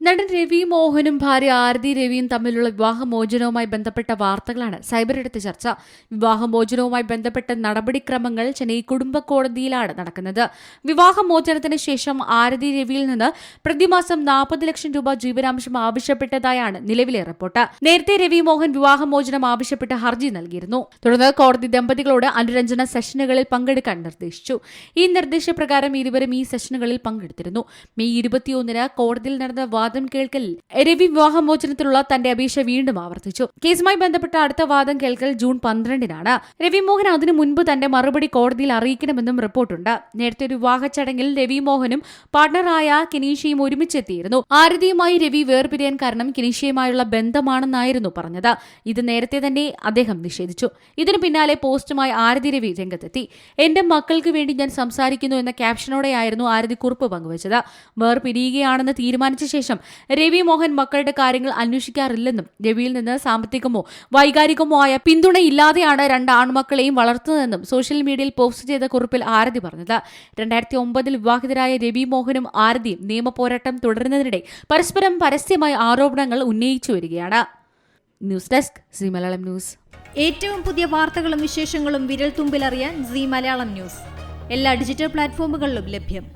നടൻ രവി മോഹനും ഭാര്യ ആരതി രവിയും തമ്മിലുള്ള വിവാഹമോചനവുമായി ബന്ധപ്പെട്ട വാർത്തകളാണ് സൈബർ എടുത്ത ചർച്ച. വിവാഹമോചനവുമായി ബന്ധപ്പെട്ട നടപടിക്രമങ്ങൾ ചെന്നൈ കുടുംബ കോടതിയിലാണ് നടക്കുന്നത്. വിവാഹമോചനത്തിന് ശേഷം ആരതി രവിയിൽ നിന്ന് പ്രതിമാസം 40 ലക്ഷം രൂപ ജീവനാംശം ആവശ്യപ്പെട്ടതായാണ് നിലവിലെ റിപ്പോർട്ട്. നേരത്തെ രവി മോഹൻ വിവാഹമോചനം ആവശ്യപ്പെട്ട് ഹർജി നൽകിയിരുന്നു. തുടർന്ന് കോടതി ദമ്പതികളോട് അനുരഞ്ജന സെഷനുകളിൽ പങ്കെടുക്കാൻ നിർദ്ദേശിച്ചു. ഈ നിർദ്ദേശപ്രകാരം ഇരുവരും ഈ സെഷനുകളിൽ പങ്കെടുത്തിരുന്നു. മെയ് 21-ന് കോടതിയിൽ നടന്ന വാദം കേൾക്കലിൽ രവി വിവാഹമോചനത്തിലുള്ള തന്റെ അപേക്ഷ വീണ്ടും ആവർത്തിച്ചു. കേസുമായി ബന്ധപ്പെട്ട അടുത്ത വാദം കേൾക്കൽ ജൂൺ 12-നാണ്. രവി മോഹൻ അതിനു മുൻപ് തന്റെ മറുപടി കോടതിയിൽ അറിയിക്കണമെന്നും റിപ്പോർട്ടുണ്ട്. നേരത്തെ ഒരു വിവാഹ ചടങ്ങിൽ രവി മോഹനും പാർട്ണറായ കെനീഷയും ഒരുമിച്ചെത്തിയിരുന്നു. ആരതിയുമായി രവി വേർപിരിയാൻ കാരണം കെനീഷയുമായുള്ള ബന്ധമാണെന്നായിരുന്നു പറഞ്ഞത്. ഇത് നേരത്തെ തന്നെ അദ്ദേഹം നിഷേധിച്ചു. ഇതിനു പിന്നാലെ പോസ്റ്റുമായി ആരതി രവി രംഗത്തെത്തി. എന്റെ മക്കൾക്ക് വേണ്ടി ഞാൻ സംസാരിക്കുന്നു എന്ന ക്യാപ്ഷനോടെയായിരുന്നു ആരതി കുറിപ്പ് പങ്കുവച്ചത്. വേർപിരിയുകയാണെന്ന് തീരുമാനിച്ച ശേഷം രവി മോഹൻ മക്കളുടെ കാര്യങ്ങൾ അന്വേഷിക്കാറില്ലെന്നും രവിയിൽ നിന്ന് സാമ്പത്തികമോ വൈകാരികമോ ആയ പിന്തുണയില്ലാതെയാണ് 2 ആൺമക്കളെയും വളർത്തുന്നതെന്നും സോഷ്യൽ മീഡിയയിൽ പോസ്റ്റ് ചെയ്ത കുറിപ്പിൽ ആരതി പറഞ്ഞത്. 2009-ൽ വിവാഹിതരായ രവി മോഹനും ആരതിയും നിയമപോരാട്ടം തുടരുന്നതിനിടെ പരസ്പരം പരസ്യമായ ആരോപണങ്ങൾ ഉന്നയിച്ചു വരികയാണ്. News desk Zee Malayalam news. ഏറ്റവും പുതിയ വാർത്തകളും വിശേഷങ്ങളും വിരൽ തുമ്പിലറിയാൻ സീ മലയാളം ന്യൂസ് എല്ലാ ഡിജിറ്റൽ പ്ലാറ്റ്ഫോമുകളിലും ലഭ്യം.